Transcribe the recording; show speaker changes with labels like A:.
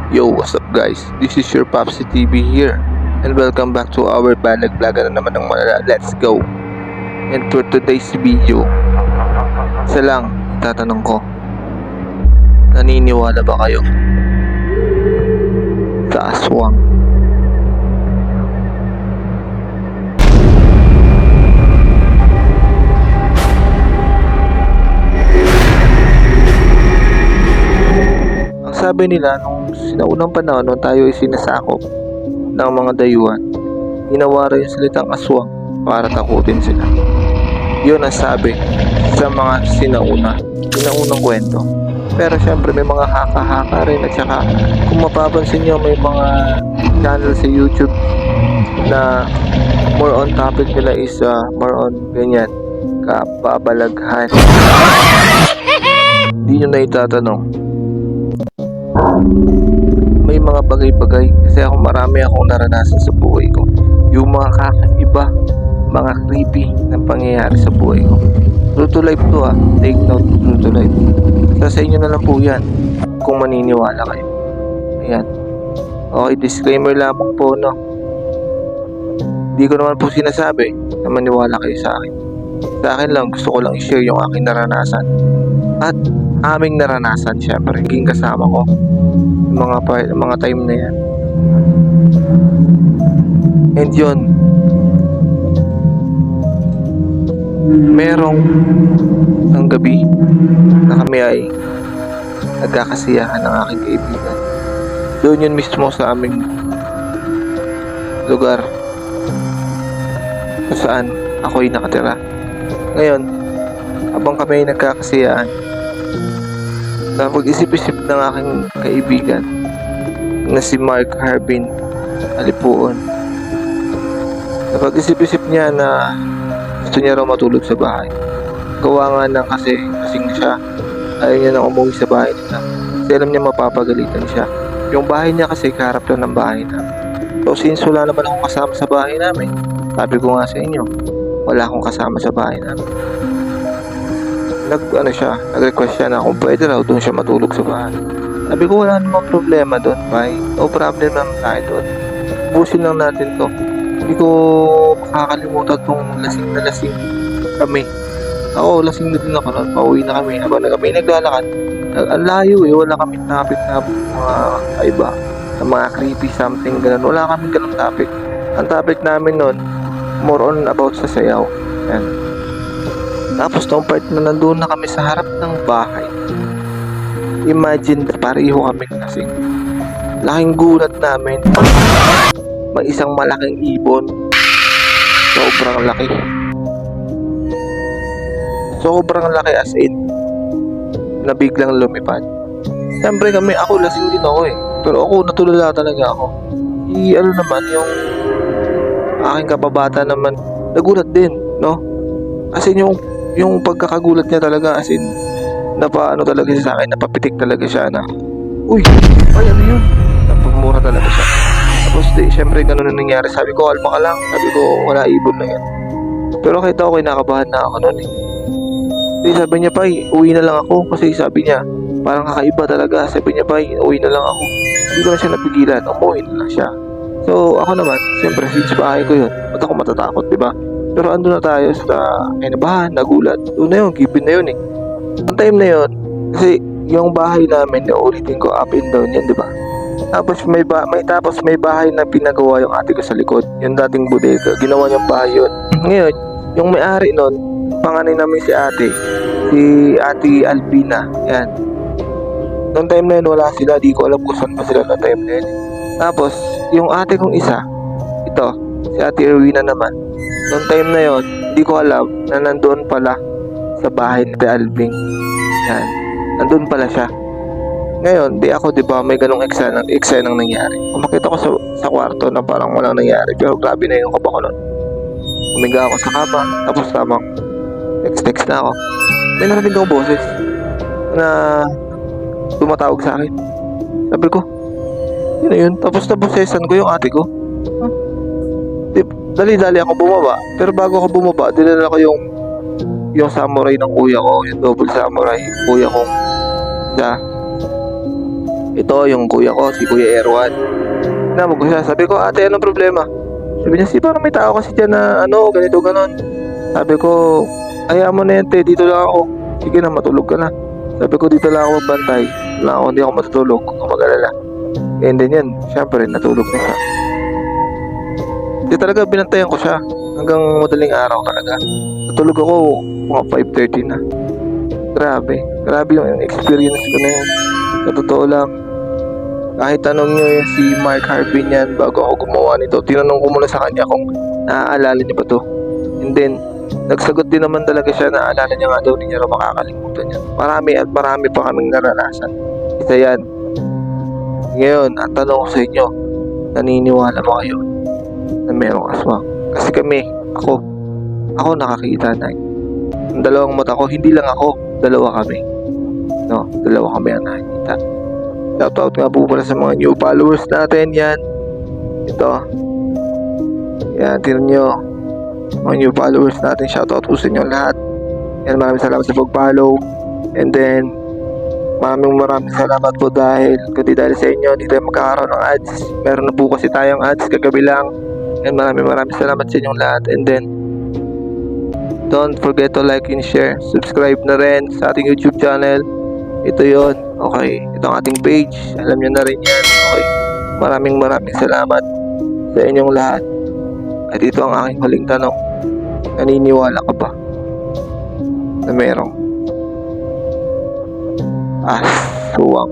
A: Yo, what's up guys? This is your Popsy TV here. And welcome back to our Balag Vlog na naman ng Manala. Let's go! And for today's video, isa lang tatanong ko. Naniniwala ba kayo sa aswang? Ang sabi nila nung sinaunang panahon nung tayo ay sinasakop ng mga dayuhan, ginawa rin yung salitang aswang para takutin sila. Yun ang sabi sa mga sinaunang kwento. Pero syempre may mga haka-haka rin, at saka kung mapapansin nyo may mga channel sa YouTube na more on topic nila is more on ganyan, kababalaghan. Hindi nyo na itatanong. May mga bagay-bagay kasi marami akong naranasan sa buhay ko. Yung mga kakaiba, mga creepy na pangyayari sa buhay ko. True to life to take note, true to life. Sa inyo na lang po yan kung maniniwala kayo. Ayan. Okay, disclaimer lamang po, no. Hindi ko naman po sinasabi na maniwala kayo sa akin. Sa akin lang, gusto ko lang i-share yung aking naranasan. At aming naranasan, syempre, naging kasama ko mga time na yan. And yun, merong ang gabi na kami ay nagkakasiyahan ng aking kaibigan. Doon yun mismo sa aming lugar kung saan ako'y nakatira. Ngayon, habang kami ay nagkakasiyahan, napag-isip-isip ng aking kaibigan na si Mark Harbin Alipuon. Napag-isip-isip niya na gusto niya raw matulog sa bahay. Gawa nga ng kasing siya, ayaw niya nang umuwi sa bahay nila kasi alam niya mapapagalitan siya. Yung bahay niya kasi kaharap lang ng bahay namin. So since wala naman akong kasama sa bahay namin, sabi ko nga sa inyo, wala akong kasama sa bahay namin. Nag-request siya na kung pwede raw doon siya matulog sa bahay. Sabi ko wala namang problema doon, bye. No problem naman tayo doon. Busin lang natin to. Hindi ko makakalimutan tong lasing na lasing kami. Ako, lasing na din ako noon. Pauwi na kami. Habang kami naglalakad, ang layo wala kami topic na mga iba, na mga creepy something ganun. Wala kami ganun topic. Ang topic namin noon, more on about sa sayaw. Yan. Tapos nung part na nandun na kami sa harap ng bahay, imagine pareho kami kasing laking gulat namin, may isang malaking ibon, sobrang laki as in na biglang lumipad. Siyempre ako lasing din ako pero ako natulala talaga ako. Ano naman yung aking kababata naman nagulat din, no? Kasi yung pagkakagulat niya talaga, as in napaano talaga siya sa akin, napapitik talaga siya na uy, ay ano yun, napagmura talaga siya. Tapos syempre ganun na nangyari. Sabi ko kalma ka lang, sabi ko wala, ibon na yan. Pero kahit ako kinakabahan na ako noon Kasi sabi niya pa uwi na lang ako, kasi sabi niya parang kakaiba talaga. Sabi niya pa uwi na lang ako. Hindi ko na siya napigilan, umuwi na lang siya. So ako naman, siyempre since bahay ko yun, ba't ako matatakot, diba? Pero ando na tayo sa kinabahan, nagulat. Doon na yun, given na yun Ang time na yun, kasi yung bahay namin, ulitin ko, up and down yan, di ba? Tapos may bahay na pinagawa yung ate ko sa likod. Yung dating bodega, ginawa niyang bahay yun. Ngayon, yung may-ari nun, panganay namin si Ate Albina. Yan. Noong time na yun, wala sila. Di ko alam kung saan pa sila noong time na yun. Tapos, yung ate kong isa, ito, si Ate Erwina naman. Noong time na yon, hindi ko alam na nandoon pala sa bahay ni Albing. Yan. Nandoon pala siya. Ngayon, di ba, may ganong eksenang nangyari. Umakita ko sa kwarto na parang walang nangyari. Pero grabe na yung kaba ko nun. Umiga ako sa kama, tapos tamang text na ako. May narinig akong boses na tumatawag sa akin. Sabi ko, yun na yun. Tapos nabosesan ko yung ate ko. Dali-dali ako bumaba. Pero bago ako bumaba, dinala ko yung samurai ng kuya ko, yung double samurai kuya kong isa. Ito yung kuya ko, si Kuya Erwan. Tinawag ko siya, sabi ko, ate, anong problema? Sabi niya, parang may tao kasi dyan na ganito, ganon. Sabi ko, ayaw mo na yan, te, dito lang ako. Sige na, matulog ka na. Sabi ko, dito lang ako magbantay. Wala ako, hindi ako matutulog, kung mag-alala. And then yan, syempre, natulog na siya. Hindi talaga, binantayan ko siya. Hanggang madaling araw talaga. Natulog ako, mga 5:30 na. Grabe yung experience ko na yun. Sa totoo lang, kahit tanong nyo yung si Mark Harvey niyan bago ako gumawa nito, tinanong ko muna sa kanya kung naaalala niya ba to. And then, nagsagot din naman talaga siya na naalala niya nga daw, hindi niya raw makakalimutan niya. Marami pa kaming naranasan. Isa yan. Ngayon, ang tanong ko sa inyo, naniniwala ba kayo na merong aswang? Kasi ako nakakita na. Ang dalawang mata ko, hindi lang ako, dalawa kami. No, dalawa kami ang nakikita. Shoutout nga po pala sa mga new followers natin. Yan. Ito. Yan, tinan nyo. Mga new followers natin. Shoutout po sa inyo lahat. Yan, maraming salamat sa pag-follow. And then, maraming salamat po dahil kundi dahil sa inyo, hindi tayo magkakaroon ng ads. Meron na po kasi tayong ads kagabi lang. And maraming salamat sa inyong lahat. And then, don't forget to like and share. Subscribe na rin sa ating YouTube channel. Ito yon. Okay. Ito ang ating page. Alam nyo na rin yan. Okay. Maraming salamat sa inyong lahat. At ito ang aking huling tanong. Naniniwala ka ba na merong aswang?